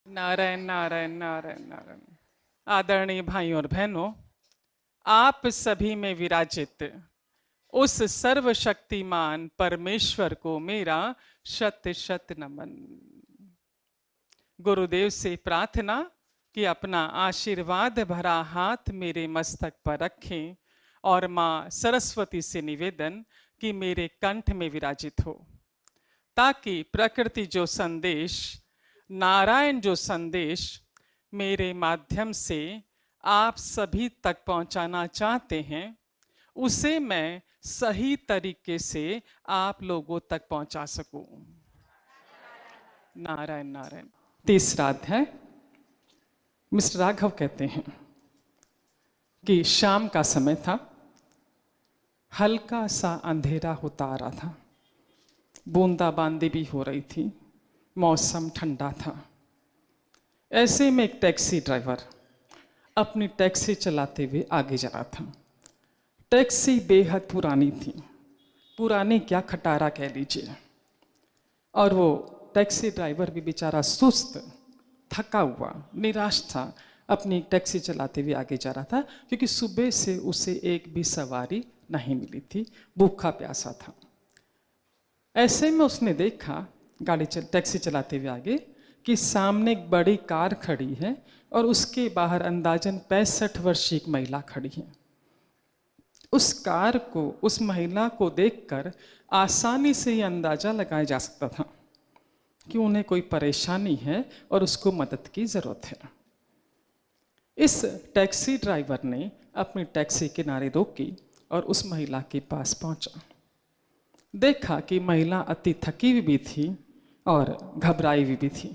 नारायण नारायण नारायण नारायण। आदरणीय भाइयों और बहनों, आप सभी में विराजित उस सर्वशक्तिमान परमेश्वर को मेरा शत शत नमन। गुरुदेव से प्रार्थना कि अपना आशीर्वाद भरा हाथ मेरे मस्तक पर रखें और मां सरस्वती से निवेदन कि मेरे कंठ में विराजित हो, ताकि प्रकृति जो संदेश, नारायण जो संदेश मेरे माध्यम से आप सभी तक पहुंचाना चाहते हैं, उसे मैं सही तरीके से आप लोगों तक पहुंचा सकूं। नारायण नारायण। तीसरा अध्याय। मिस्टर राघव कहते हैं कि शाम का समय था, हल्का सा अंधेरा होता आ रहा था, बूंदाबांदी भी हो रही थी, मौसम ठंडा था। ऐसे में एक टैक्सी ड्राइवर अपनी टैक्सी चलाते हुए आगे जा रहा था। टैक्सी बेहद पुरानी थी, पुरानी क्या खटारा कह लीजिए। और वो टैक्सी ड्राइवर भी बेचारा सुस्त, थका हुआ, निराश था, अपनी टैक्सी चलाते हुए आगे जा रहा था, क्योंकि सुबह से उसे एक भी सवारी नहीं मिली थी, भूखा प्यासा था। ऐसे में उसने देखा टैक्सी चलाते हुए आगे कि सामने एक बड़ी कार खड़ी है और उसके बाहर अंदाजन 65 वर्षीय एक महिला खड़ी है। उस कार को, उस महिला को देखकर आसानी से ये अंदाजा लगाया जा सकता था कि उन्हें कोई परेशानी है और उसको मदद की जरूरत है। इस टैक्सी ड्राइवर ने अपनी टैक्सी किनारे रोकी और उस महिला के पास पहुंचा। देखा कि महिला अति थकी हुई भी थी और घबराई हुई भी थी।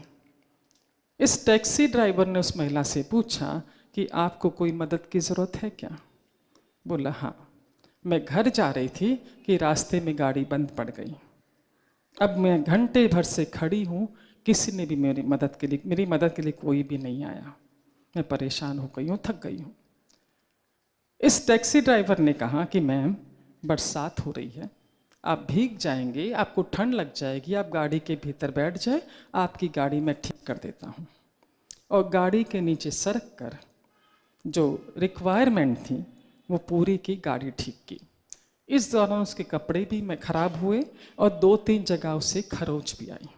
इस टैक्सी ड्राइवर ने उस महिला से पूछा कि आपको कोई मदद की ज़रूरत है क्या? बोला हाँ, मैं घर जा रही थी कि रास्ते में गाड़ी बंद पड़ गई। अब मैं घंटे भर से खड़ी हूँ, किसी ने भी मेरी मदद के लिए कोई भी नहीं आया। मैं परेशान हो गई हूँ, थक गई हूँ। इस टैक्सी ड्राइवर ने कहा कि मैम, बरसात हो रही है, आप भीग जाएंगे, आपको ठंड लग जाएगी, आप गाड़ी के भीतर बैठ जाए, आपकी गाड़ी मैं ठीक कर देता हूँ। और गाड़ी के नीचे सरक कर जो रिक्वायरमेंट थी वो पूरी की, गाड़ी ठीक की। इस दौरान उसके कपड़े भी मैं खराब हुए और 2-3 जगह उसे खरोच भी आई।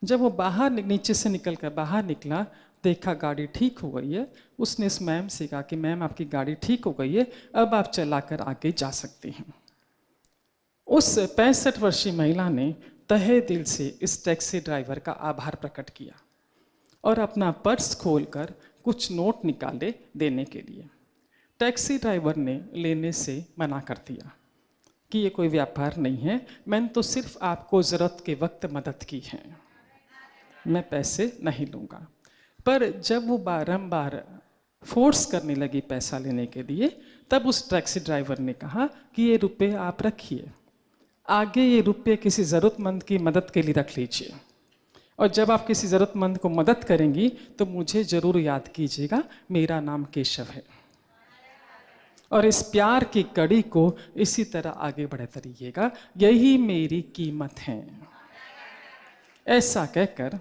जब वो बाहर नीचे से निकल कर बाहर निकला, देखा गाड़ी ठीक हो गई है। उसने इस मैम से कहा कि मैम, आपकी गाड़ी ठीक हो गई है, अब आप चलाकर आगे जा सकती हैं। उस 65 वर्षीय महिला ने तहे दिल से इस टैक्सी ड्राइवर का आभार प्रकट किया और अपना पर्स खोलकर कुछ नोट निकाले देने के लिए। टैक्सी ड्राइवर ने लेने से मना कर दिया कि ये कोई व्यापार नहीं है, मैंने तो सिर्फ आपको ज़रूरत के वक्त मदद की है, मैं पैसे नहीं लूँगा। पर जब वो बारंबार फोर्स करने लगी पैसा लेने के लिए, तब उस टैक्सी ड्राइवर ने कहा कि ये रुपये आप रखिए, आगे ये रुपये किसी ज़रूरतमंद की मदद के लिए रख लीजिए, और जब आप किसी ज़रूरतमंद को मदद करेंगी तो मुझे ज़रूर याद कीजिएगा, मेरा नाम केशव है, और इस प्यार की कड़ी को इसी तरह आगे बढ़ाते रहिएगा, यही मेरी कीमत है। ऐसा कहकर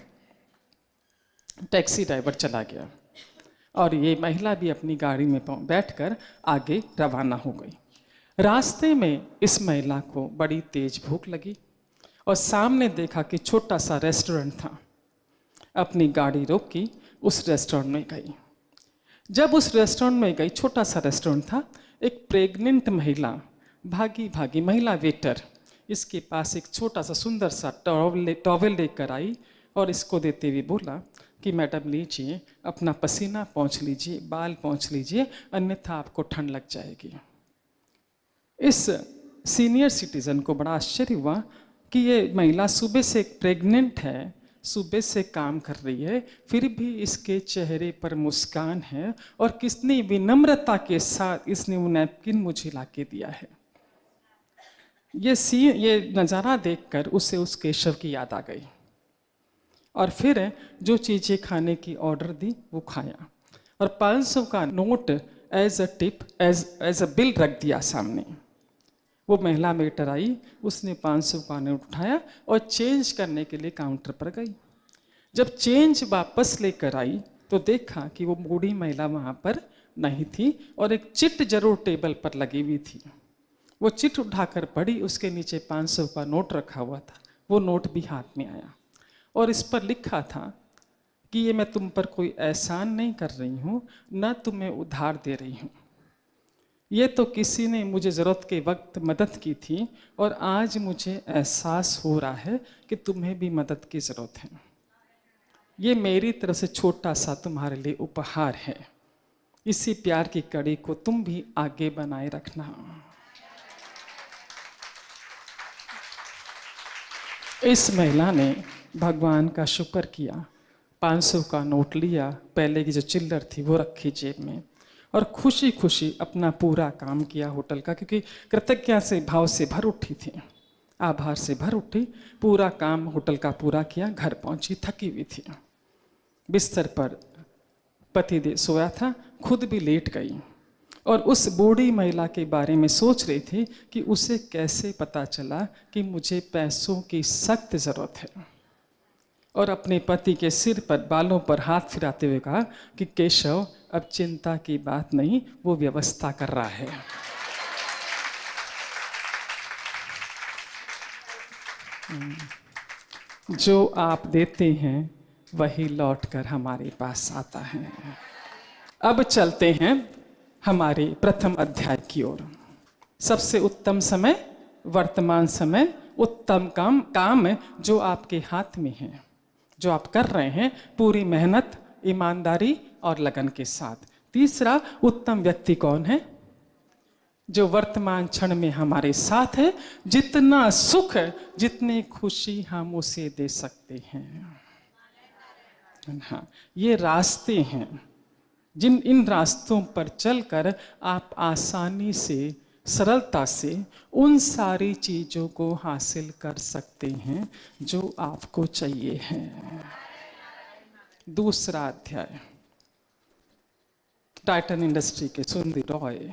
टैक्सी ड्राइवर चला गया और ये महिला भी अपनी गाड़ी में बैठकर आगे रवाना हो गई। रास्ते में इस महिला को बड़ी तेज भूख लगी और सामने देखा कि छोटा सा रेस्टोरेंट था। अपनी गाड़ी रोकी, उस रेस्टोरेंट में गई। जब उस रेस्टोरेंट में गई, छोटा सा रेस्टोरेंट था, एक प्रेग्नेंट महिला, भागी भागी महिला वेटर इसके पास एक छोटा सा सुंदर सा टॉवेल लेकर आई और इसको देते हुए बोला कि मैडम लीजिए, अपना पसीना पोंछ लीजिए, बाल पोंछ लीजिए, अन्यथा आपको ठंड लग जाएगी। इस सीनियर सिटीजन को बड़ा आश्चर्य हुआ कि ये महिला सुबह से प्रेग्नेंट है, सुबह से काम कर रही है, फिर भी इसके चेहरे पर मुस्कान है और कितनी विनम्रता के साथ इसने वो नैपकिन मुझे ला के दिया है। ये नज़ारा देखकर उसे उस केशव की याद आ गई और फिर जो चीज़ें खाने की ऑर्डर दी वो खाया और 500 का note as a tip, as a bill रख दिया सामने। वो महिला वेटर आई, उसने 500 का नोट उठाया और चेंज करने के लिए काउंटर पर गई। जब चेंज वापस लेकर आई तो देखा कि वो बूढ़ी महिला वहाँ पर नहीं थी और एक चिट जरूर टेबल पर लगी हुई थी। वो चिट उठाकर पड़ी, उसके नीचे 500 का नोट रखा हुआ था। वो नोट भी हाथ में आया और इस पर लिखा था कि ये मैं तुम पर कोई एहसान नहीं कर रही हूँ, न तुम्हें उधार दे रही हूँ। ये तो किसी ने मुझे ज़रूरत के वक्त मदद की थी और आज मुझे एहसास हो रहा है कि तुम्हें भी मदद की ज़रूरत है। ये मेरी तरफ से छोटा सा तुम्हारे लिए उपहार है। इसी प्यार की कड़ी को तुम भी आगे बनाए रखना। इस महिला ने भगवान का शुक्र किया, 500 का नोट लिया, पहले की जो चिल्लर थी वो रखी जेब में और खुशी खुशी अपना पूरा काम किया होटल का, क्योंकि कृतज्ञता से भाव से भर उठी थी, आभार से भर उठी। पूरा काम होटल का पूरा किया, घर पहुंची, थकी हुई थी। बिस्तर पर पतिदेव सोया था, खुद भी लेट गई और उस बूढ़ी महिला के बारे में सोच रही थी कि उसे कैसे पता चला कि मुझे पैसों की सख्त ज़रूरत है। और अपने पति के सिर पर, बालों पर हाथ फिराते हुए कहा कि केशव, अब चिंता की बात नहीं, वो व्यवस्था कर रहा है। जो आप देते हैं वही लौटकर हमारे पास आता है। अब चलते हैं हमारे प्रथम अध्याय की ओर। सबसे उत्तम समय, वर्तमान समय, उत्तम काम जो आपके हाथ में है, जो आप कर रहे हैं पूरी मेहनत, ईमानदारी और लगन के साथ। तीसरा, उत्तम व्यक्ति कौन है? जो वर्तमान क्षण में हमारे साथ है। जितना सुख, जितनी खुशी हम उसे दे सकते हैं। हाँ, ये रास्ते हैं इन रास्तों पर चलकर आप आसानी से, सरलता से उन सारी चीज़ों को हासिल कर सकते हैं जो आपको चाहिए है। दूसरा अध्याय, टाइटन इंडस्ट्री के सुंदर रॉय,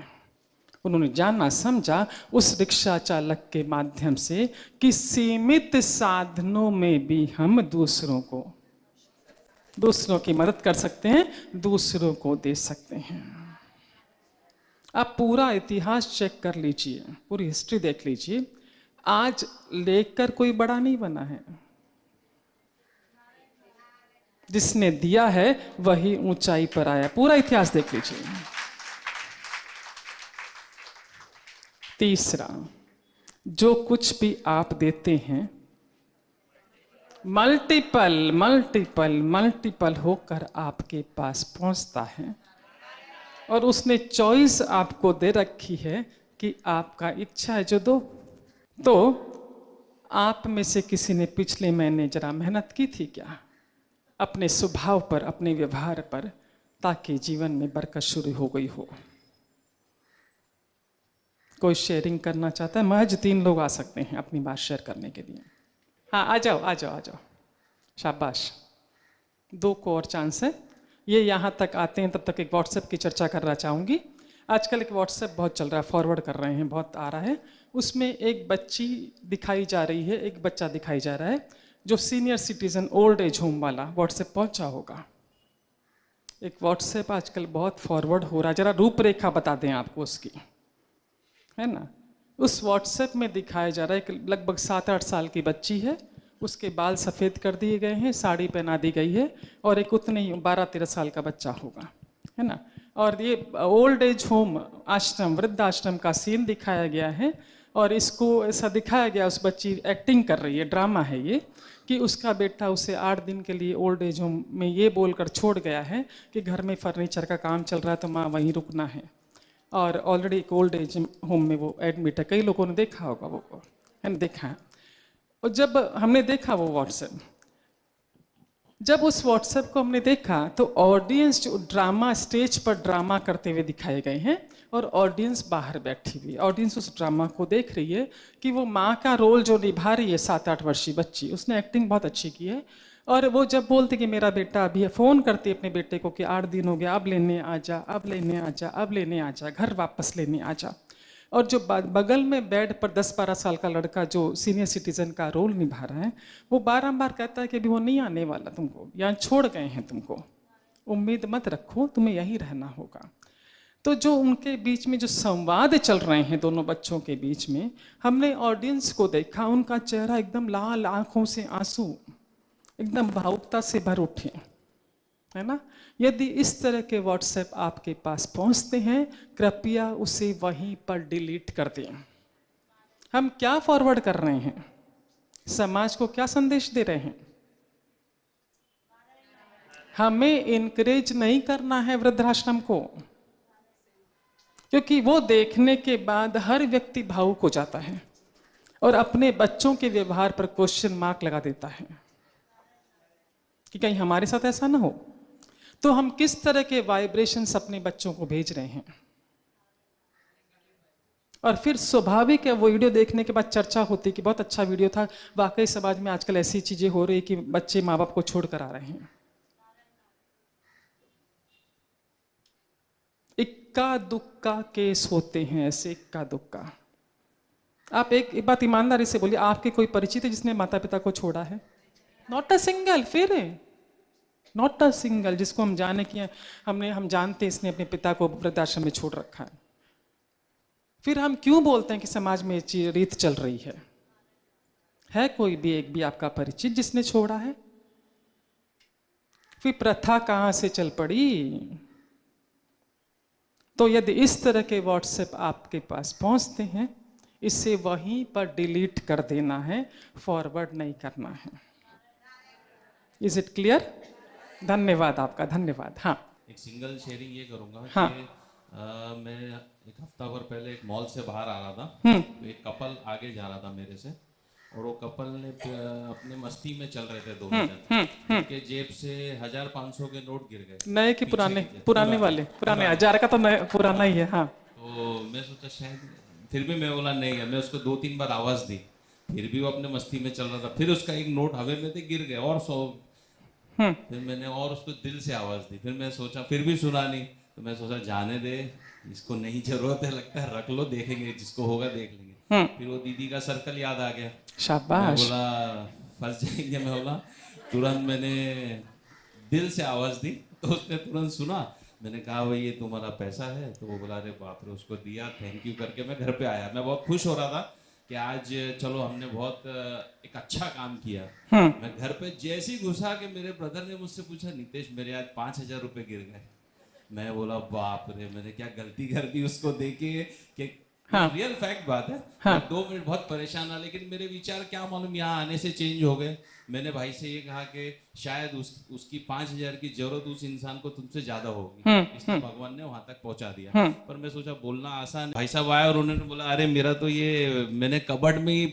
उन्होंने जाना समझा उस रिक्शा चालक के माध्यम से कि सीमित साधनों में भी हम दूसरों की मदद कर सकते हैं, दूसरों को दे सकते हैं। आप पूरा इतिहास चेक कर लीजिए, पूरी हिस्ट्री देख लीजिए। आज लेकर कोई बड़ा नहीं बना है। जिसने दिया है वही ऊंचाई पर आया। पूरा इतिहास देख लीजिए। तीसरा, जो कुछ भी आप देते हैं मल्टीपल होकर आपके पास पहुंचता है। और उसने चॉइस आपको दे रखी है कि आपका इच्छा है जो दो। तो आप में से किसी ने पिछले महीने जरा मेहनत की थी क्या अपने स्वभाव पर, अपने व्यवहार पर, ताकि जीवन में बरकत शुरू हो गई हो? कोई शेयरिंग करना चाहता है? महज 3 लोग आ सकते हैं अपनी बात शेयर करने के लिए। हाँ, आ जाओ। शाबाश, 2 को और चांस है। ये यहाँ तक आते हैं तब तक एक व्हाट्सएप की चर्चा करना चाहूँगी। आजकल एक व्हाट्सएप बहुत चल रहा है, फॉरवर्ड कर रहे हैं, बहुत आ रहा है। उसमें एक बच्ची दिखाई जा रही है, एक बच्चा दिखाई जा रहा है जो senior citizen old age home वाला व्हाट्सएप पहुँचा होगा। एक व्हाट्सएप आजकल बहुत फॉरवर्ड हो रहा है, जरा रूपरेखा बता दें आपको उसकी, है ना। उस व्हाट्सएप में दिखाया जा रहा है कि लगभग 7-8 साल की बच्ची है, उसके बाल सफ़ेद कर दिए गए हैं, साड़ी पहना दी गई है, और एक उतने ही 12-13 साल का बच्चा होगा, है ना। और ये ओल्ड एज होम, आश्रम, वृद्धाश्रम का सीन दिखाया गया है। और इसको ऐसा दिखाया गया, उस बच्ची एक्टिंग कर रही है, ड्रामा है ये, कि उसका बेटा उसे 8 दिन के लिए ओल्ड एज होम में ये बोलकर छोड़ गया है कि घर में फर्नीचर का काम चल रहा है तो माँ वहीं रुकना है। और ऑलरेडी एक ओल्ड एज होम में वो एडमिट है। कई लोगों ने देखा होगा वो, है ना, देखा है। और जब हमने देखा वो व्हाट्सएप, जब उस व्हाट्सएप को हमने देखा तो ऑडियंस जो ड्रामा, स्टेज पर ड्रामा करते हुए दिखाए गए हैं और ऑडियंस बाहर बैठी हुई। ऑडियंस उस ड्रामा को देख रही है कि वो माँ का रोल जो निभा रही है 7-8 वर्षीय बच्ची, उसने एक्टिंग बहुत अच्छी की है। और वो जब बोलती कि मेरा बेटा अभी है, फ़ोन करती अपने बेटे को कि 8 दिन हो गया, अब लेने आ जा, अब लेने आ जा, अब लेने आ जा, घर वापस लेने आ जा। और जो बगल में बेड पर 10-12 साल का लड़का जो सीनियर सिटीजन का रोल निभा रहा है, वो बारंबार कहता है कि अभी वो नहीं आने वाला, तुमको यहाँ छोड़ गए हैं, तुमको उम्मीद मत रखो, तुम्हें यहीं रहना होगा। तो जो उनके बीच में जो संवाद चल रहे हैं दोनों बच्चों के बीच में, हमने ऑडियंस को देखा, उनका चेहरा एकदम लाल, आंखों से आंसू एकदम भावुकता से भर उठे, है ना। यदि इस तरह के व्हाट्सएप आपके पास पहुंचते हैं, कृपया उसे वहीं पर डिलीट कर दें। हम क्या फॉरवर्ड कर रहे हैं, समाज को क्या संदेश दे रहे हैं? हमें इनकरेज नहीं करना है वृद्धाश्रम को, क्योंकि वो देखने के बाद हर व्यक्ति भावुक हो जाता है और अपने बच्चों के व्यवहार पर क्वेश्चन मार्क लगा देता है कि कहीं हमारे साथ ऐसा ना हो। तो हम किस तरह के वाइब्रेशंस अपने बच्चों को भेज रहे हैं, और फिर स्वाभाविक है वो वीडियो देखने के बाद चर्चा होती कि बहुत अच्छा वीडियो था, वाकई समाज में आजकल ऐसी चीजें हो रही कि बच्चे माँ बाप को छोड़कर आ रहे हैं। इक्का दुक्का केस होते हैं ऐसे, इक्का दुक्का। आप एक बात ईमानदारी से बोलिए, आपके कोई परिचित है जिसने माता पिता को छोड़ा है? नॉट अ सिंगल, फिर नॉट अ सिंगल जिसको हम जाने की हम जानते हैं इसने अपने पिता को वृद्धाश्रम में छोड़ रखा है। फिर हम क्यों बोलते हैं कि समाज में ये रीत चल रही है? कोई भी एक भी आपका परिचित जिसने छोड़ा है? फिर प्रथा कहां से चल पड़ी? तो यदि इस तरह के व्हाट्सएप आपके पास पहुंचते हैं, इसे वहीं पर डिलीट कर देना है, फॉरवर्ड नहीं करना है। Is it clear? धन्यवाद आपका, धन्यवाद। हाँ, एक सिंगल शेयरिंग ये करूंगा हाँ। कि मैं एक हफ्ता भर पहले एक मॉल से बाहर आ रहा था, तो एक कपल आगे जा रहा था मेरे से, और वो कपल ने अपने मस्ती में चल रहे थे दोनों जन, उनके जेब से 1500 के नोट गिर गए। नए कि पुराने? पुराने वाले, पुराने। 1000 का तो नया पुराना ही है। हाँ, तो मैं सोचा शायद, फिर भी मैं बोला नहीं है, मैं उसको 2-3 बार आवाज दी, फिर भी वो अपने मस्ती में चल रहा था। फिर उसका एक नोट हवा में थे, गिर गए, और 100। फिर मैंने और उसको दिल से आवाज दी, फिर मैं सोचा फिर भी सुना नहीं, तो मैं सोचा जाने दे, इसको नहीं जरूरत है, लगता है रख लो, देखेंगे जिसको होगा देख लेंगे। फिर वो दीदी का सर्कल याद आ गया, शाबाश। मैं बोला फंस जाएंगे, मैं बोला तुरंत मैंने दिल से आवाज दी, तो उसने तुरंत सुना। मैंने कहा भाई ये तुम्हारा पैसा है, तो वो बोला अरे बाप रे, उसको दिया, थैंक यू करके मैं घर पे आया। मैं बहुत खुश हो रहा था कि आज चलो हमने बहुत एक अच्छा काम किया। मैं घर पे जैसे ही घुसा कि मेरे ब्रदर ने मुझसे पूछा, नितेश मेरे आज 5000 रुपए गिर गए। मैं बोला बाप रे, मैंने क्या गलती कर दी उसको देके कि रियल फैक्ट बात है। मैं 2 मिनट बहुत परेशान था, लेकिन मेरे विचार क्या मालूम यहाँ आने से चेंज हो गए। मैंने भाई से ये कहा कि शायद उसकी 5000 की जरूरत उस इंसान को तुमसे ज्यादा होगी, इसलिए भगवान ने वहां तक पहुंचा दिया। पर मैं सोचा बोलना आसान है। भाई साहब आए और उन्होंने बोला अरे मेरा तो ये मैंने कबर्ड में ही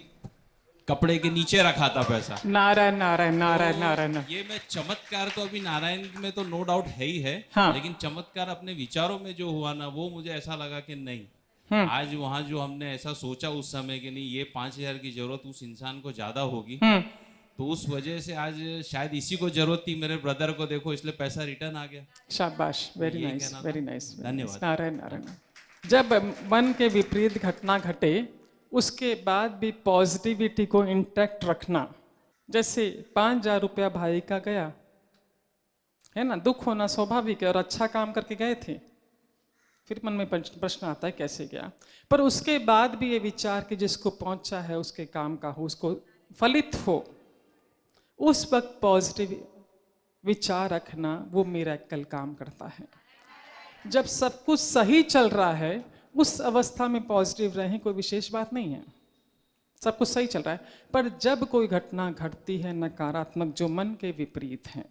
कपड़े के नीचे रखा था पैसा। नारायण नारायण नारायण नारायण। ये मैं चमत्कार तो अभी नारायण में तो नो डाउट है ही है, लेकिन चमत्कार अपने विचारों में जो हुआ ना, वो मुझे ऐसा लगा कि नहीं, आज वहां जो हमने ऐसा सोचा उस समय कि नहीं ये 5000 की जरूरत उस इंसान को ज्यादा होगी, तो उस वजह से आज शायद इसी को जरूरत थी, मेरे ब्रदर को देखो, इसलिए पैसा रिटर्न आ गया। शाबाश, वेरी नाइस, वेरी नाइस, धन्यवाद। नारायण नारायण। जब मन के विपरीत घटना घटे, उसके बाद भी पॉजिटिविटी को इंटैक्ट रखना। जैसे 5000 रुपया भाई का गया है ना, दुख होना स्वाभाविक है, और अच्छा काम करके गए थे। फिर मन में प्रश्न आता है कैसे गया, पर उसके बाद भी ये विचार कि जिसको पहुंचा है उसके काम का हो, उसको फलित हो, उस वक्त पॉजिटिव विचार रखना वो मिरेकल काम करता है। जब सब कुछ सही चल रहा है, उस अवस्था में पॉजिटिव रहें, कोई विशेष बात नहीं है, सब कुछ सही चल रहा है। पर जब कोई घटना घटती है नकारात्मक, जो मन के विपरीत है,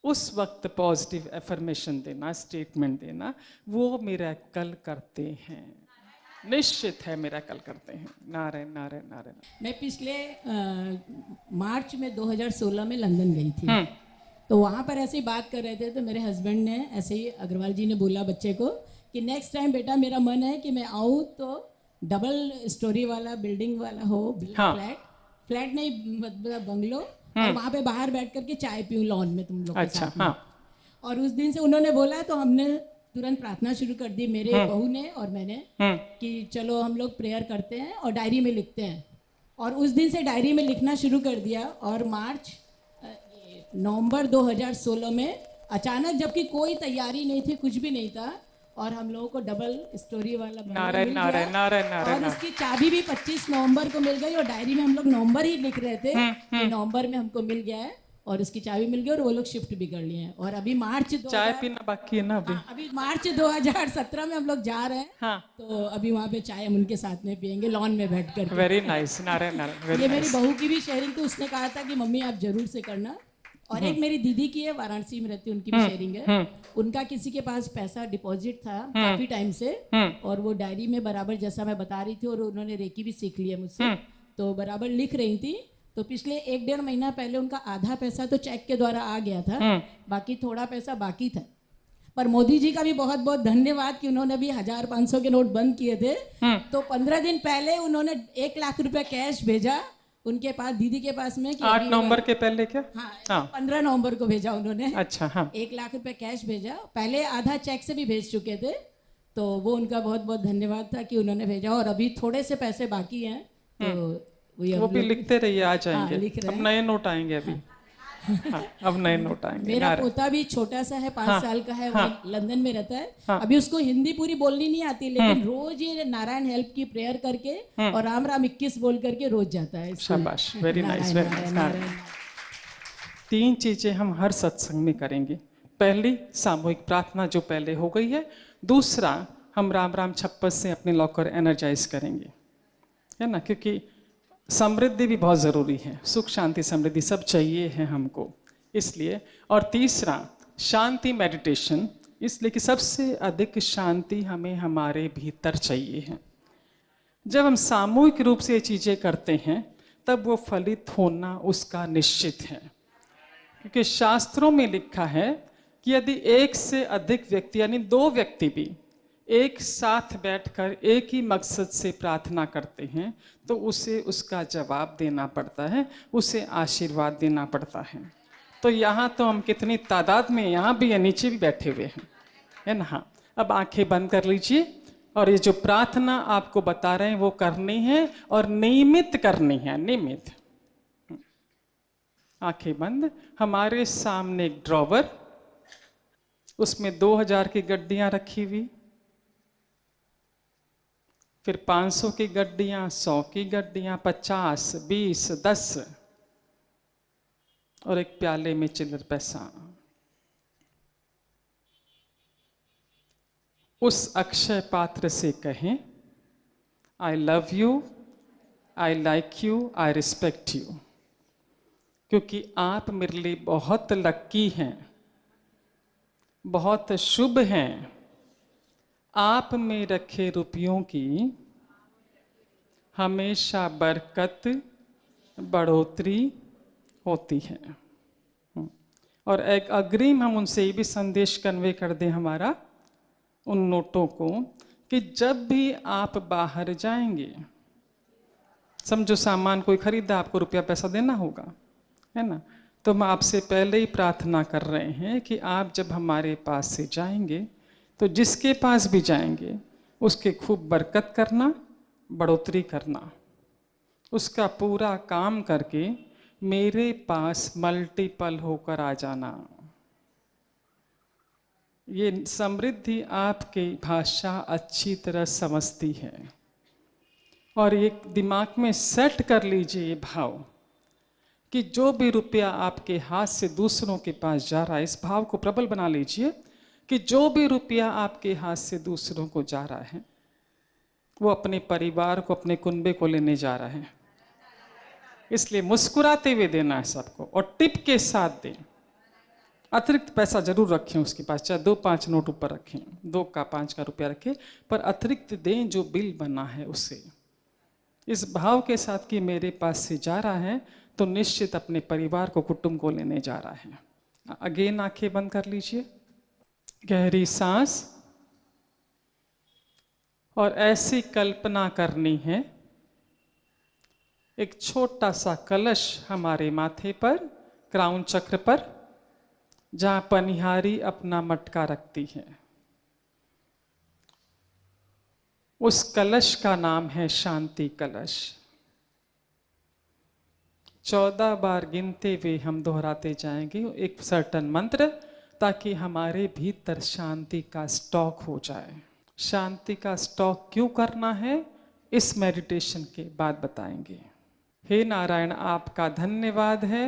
उस वक्त पॉजिटिव एफर्मेशन देना, स्टेटमेंट देना, वो मिरेकल करते हैं, निश्चित है मिरेकल करते हैं। नारायण नारायण नारायण। मैं पिछले मार्च में 2016 में लंदन गई थी, तो वहाँ पर ऐसे ही बात कर रहे थे, तो मेरे हस्बैंड ने ऐसे ही, अग्रवाल जी ने बोला बच्चे को कि नेक्स्ट टाइम बेटा मेरा मन है कि मैं आऊँ तो डबल स्टोरी वाला बिल्डिंग वाला हो, फ्लैट नहीं मतलब बंगलो, और वहाँ पे बाहर बैठ करके चाय पीऊँ लॉन में तुम लोग के साथ में। और उस दिन से उन्होंने बोला, तो हमने तुरंत प्रार्थना शुरू कर दी मेरे बहू ने और मैंने कि चलो हम लोग प्रेयर करते हैं और डायरी में लिखते हैं। और उस दिन से डायरी में लिखना शुरू कर दिया। और नवंबर 2016 में अचानक, जबकि कोई तैयारी नहीं थी, कुछ भी नहीं था, और हम लोगों को डबल स्टोरी वाला बंगला मिल गया। और उसकी चाबी भी 25 नवंबर को मिल गई। और डायरी में हम लोग नवंबर ही लिख रहे थे कि नवंबर में हमको मिल गया है, और उसकी चाबी मिल गई और वो लोग शिफ्ट भी कर लिए हैं। और अभी चाय पीना बाकी है ना अभी? अभी मार्च 2017 में हम लोग जा रहे हैं। हाँ। तो अभी वहाँ पे चाय हम उनके साथ में पियेंगे, लॉन में बैठ कर। Very nice. नारायण नारायण। ये मेरी बहू की भी शेयरिंग थी। उसने कहा था कि मम्मी आप जरूर से करना। और एक मेरी दीदी की है, वाराणसी में रहती है, उनकी भी शेयरिंग है। उनका किसी के पास पैसा डिपॉजिट था काफी टाइम से, और वो डायरी में बराबर, जैसा मैं बता रही थी, और उन्होंने रेकी भी सीख लिया मुझसे, तो बराबर लिख रही थी। तो पिछले 1-1.5 महीना पहले उनका आधा पैसा तो चेक के द्वारा आ गया था, बाकी थोड़ा पैसा बाकी था। पर मोदी जी का भी बहुत बहुत धन्यवाद कि उन्होंने भी 1000-500 के नोट बंद किए थे। तो 15 दिन पहले उन्होंने 1 लाख रुपए कैश भेजा उनके पास, दीदी के पास में। 8 नवंबर के पहले क्या? हाँ, 15 नवंबर को भेजा उन्होंने। अच्छा। हाँ। 1 लाख रुपए कैश भेजा। पहले आधा चेक से भी भेज चुके थे, तो वो उनका बहुत बहुत धन्यवाद था कि उन्होंने भेजा। और अभी थोड़े से पैसे बाकी हैं, तो वो भी लिखते रहिए, आ जाएंगे। लिख रहे अब नए नोट आएंगे अभी। हाँ, अब नए नोट आएंगे। मेरा पोता भी छोटा सा है, 5 साल का है, वो लंदन में रहता है। अभी उसको हिंदी पूरी बोलनी नहीं आती, लेकिन रोज ये नारायण हेल्प की प्रेयर करके और राम राम 21 बोल करके रोज जाता है। शाबाश, वेरी नाइस, वेरी नाइस। 3 चीजें हम हर सत्संग में करेंगे। पहली, सामूहिक प्रार्थना जो पहले हो गई है। दूसरा, हम राम राम छप्पन से अपने लॉकर एनर्जाइज करेंगे, है ना, क्योंकि समृद्धि भी बहुत ज़रूरी है। सुख शांति समृद्धि सब चाहिए है हमको, इसलिए। और तीसरा, शांति मेडिटेशन, इसलिए कि सबसे अधिक शांति हमें हमारे भीतर चाहिए है। जब हम सामूहिक रूप से ये चीज़ें करते हैं तब वो फलित होना उसका निश्चित है, क्योंकि शास्त्रों में लिखा है कि यदि 1 से अधिक व्यक्ति, यानी 2 व्यक्ति भी एक साथ बैठकर एक ही मकसद से प्रार्थना करते हैं, तो उसे उसका जवाब देना पड़ता है, उसे आशीर्वाद देना पड़ता है। तो यहाँ तो हम कितनी तादाद में, यहाँ भी या नीचे भी बैठे हुए हैं, है ना। हाँ, अब आंखें बंद कर लीजिए, और ये जो प्रार्थना आपको बता रहे हैं वो करनी है, और नियमित करनी है, नियमित। आंखें बंद। हमारे सामने एक ड्रॉवर, उसमें 2000 की गड्डियाँ रखी हुई, फिर 500 की गड्डियाँ, 100 की गड्डियाँ, 50, 20, 10, और एक प्याले में चिल्लर पैसा। उस अक्षय पात्र से कहें, I love you, I like you, I respect you, क्योंकि आप मेरे लिए बहुत लक्की हैं, बहुत शुभ हैं। आप में रखे रुपयों की हमेशा बरकत, बढ़ोतरी होती है। और एक अग्रिम हम उनसे ये भी संदेश कन्वे कर दें हमारा, उन नोटों को, कि जब भी आप बाहर जाएंगे, समझो सामान कोई खरीदा, आपको रुपया पैसा देना होगा, है ना, तो हम आपसे पहले ही प्रार्थना कर रहे हैं कि आप जब हमारे पास से जाएंगे तो जिसके पास भी जाएंगे उसके खूब बरकत करना, बढ़ोतरी करना, उसका पूरा काम करके मेरे पास मल्टीपल होकर आ जाना। ये समृद्धि आपकी भाषा अच्छी तरह समझती है, और ये दिमाग में सेट कर लीजिए ये भाव कि जो भी रुपया आपके हाथ से दूसरों के पास जा रहा है, इस भाव को प्रबल बना लीजिए कि जो भी रुपया आपके हाथ से दूसरों को जा रहा है वो अपने परिवार को, अपने कुनबे को लेने जा रहा है। इसलिए मुस्कुराते हुए देना है सबको, और टिप के साथ दें। अतिरिक्त पैसा जरूर रखें उसके पास, चाहे 2-5 नोट ऊपर रखें, 2 का 5 का रुपया रखें, पर अतिरिक्त दें जो बिल बना है उसे, इस भाव के साथ कि मेरे पास से जा रहा है तो निश्चित अपने परिवार को, कुटुंब को लेने जा रहा है। अगेन आंखें बंद कर लीजिए, गहरी सांस, और ऐसी कल्पना करनी है एक छोटा सा कलश हमारे माथे पर, क्राउन चक्र पर, जहाँ पनिहारी अपना मटका रखती है। उस कलश का नाम है शांति कलश। 14 बार गिनते हुए हम दोहराते जाएंगे एक सर्टन मंत्र, ताकि हमारे भीतर शांति का स्टॉक हो जाए। शांति का स्टॉक क्यों करना है, इस मेडिटेशन के बाद बताएंगे। हे नारायण, आपका धन्यवाद है,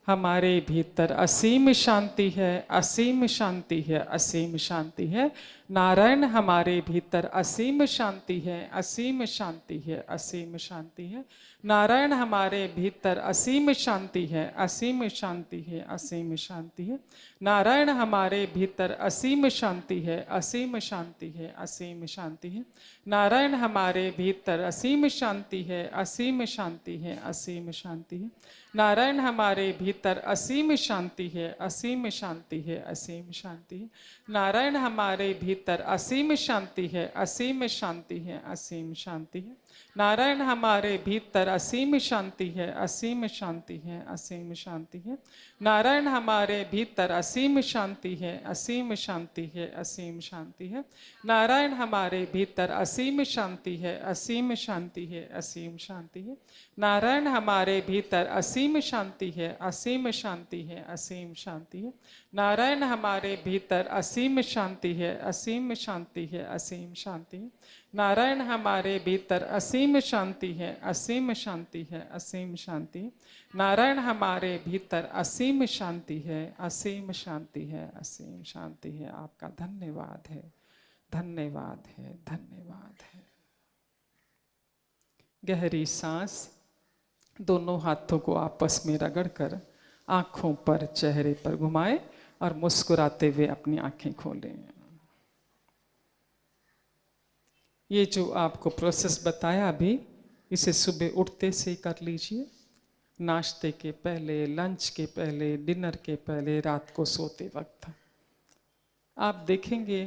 हमारे भीतर असीम शांति है, असीम शांति है, असीम शांति है। नारायण, हमारे भीतर असीम शांति है, असीम शांति है, असीम शांति है। नारायण, हमारे भीतर असीम शांति है, असीम शांति है, असीम शांति है। नारायण, हमारे भीतर असीम शांति है, असीम शांति है, असीम शांति है। नारायण, हमारे भीतर असीम शांति है, असीम शांति है, असीम शांति है। नारायण, हमारे भीतर असीम शांति है, असीम शांति है, असीम शांति है। नारायण, हमारे भीतर असीम शांति है, असीम शांति है, असीम शांति है। नारायण, हमारे भीतर असीम शांति है, असीम शांति है, असीम शांति है। नारायण, हमारे भीतर असीम शांति है, असीम शांति है, असीम शांति है। नारायण, हमारे भीतर असीम शांति है, असीम शांति है, असीम शांति है। नारायण, हमारे भीतर असीम शांति है, असीम शांति है, असीम शांति है। नारायण, हमारे भीतर असीम शांति है, असीम शांति है, असीम शांति है। नारायण, हमारे भीतर असीम शांति है, असीम शांति है, असीम शांति है। नारायण, हमारे भीतर असीम शांति है, असीम शांति है, असीम शांति है। आपका धन्यवाद है, धन्यवाद है, धन्यवाद है। गहरी सांस, दोनों हाथों को आपस में रगड़कर आंखों पर, चेहरे पर घुमाएं और मुस्कुराते हुए अपनी आंखें खोलें। ये जो आपको प्रोसेस बताया अभी, इसे सुबह उठते से कर लीजिए, नाश्ते के पहले, लंच के पहले, डिनर के पहले, रात को सोते वक्त। आप देखेंगे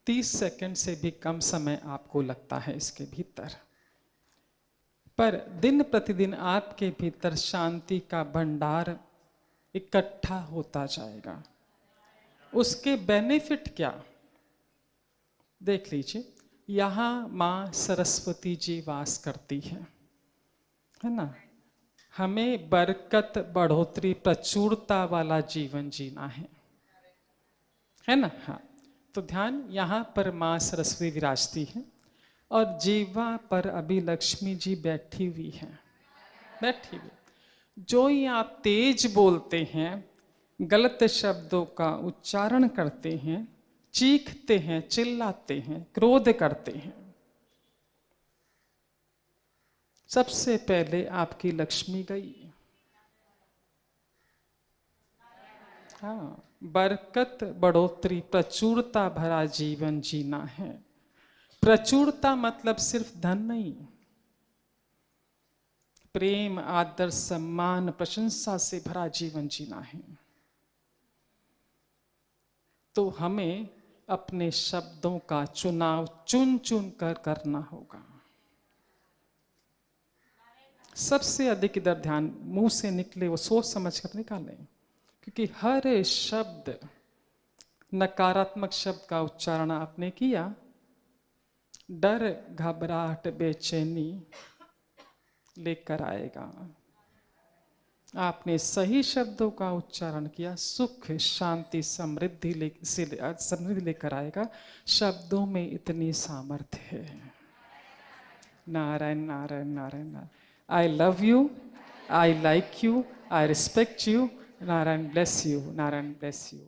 30 सेकंड से भी कम समय आपको लगता है इसके भीतर, पर दिन प्रतिदिन आपके भीतर शांति का भंडार इकट्ठा होता जाएगा। उसके बेनिफिट क्या, देख लीजिए। यहाँ माँ सरस्वती जी वास करती है ना। हमें बरकत, बढ़ोतरी, प्रचुरता वाला जीवन जीना है ना। हाँ, तो ध्यान, यहाँ पर माँ सरस्वती विराजती है और जीवा पर अभी लक्ष्मी जी बैठी हुई है, बैठी हुई। जो ही आप तेज बोलते हैं, गलत शब्दों का उच्चारण करते हैं, चीखते हैं, चिल्लाते हैं, क्रोध करते हैं, सबसे पहले आपकी लक्ष्मी गई। हाँ, बरकत, बढ़ोतरी, प्रचुरता भरा जीवन जीना है। प्रचुरता मतलब सिर्फ धन नहीं, प्रेम, आदर, सम्मान, प्रशंसा से भरा जीवन जीना है। तो हमें अपने शब्दों का चुनाव चुन चुन कर करना होगा। सबसे अधिक इधर ध्यान, मुंह से निकले वो सोच समझ कर निकालें, क्योंकि हर शब्द, नकारात्मक शब्द का उच्चारण आपने किया, डर, घबराहट, बेचैनी लेकर आएगा। आपने सही शब्दों का उच्चारण किया, सुख, शांति, समृद्धि लेकर आएगा। शब्दों में इतनी सामर्थ्य है। Narayan Narayan Narayan Narayan. I love you, I like you, I respect you. Narayan bless you, Narayan bless you.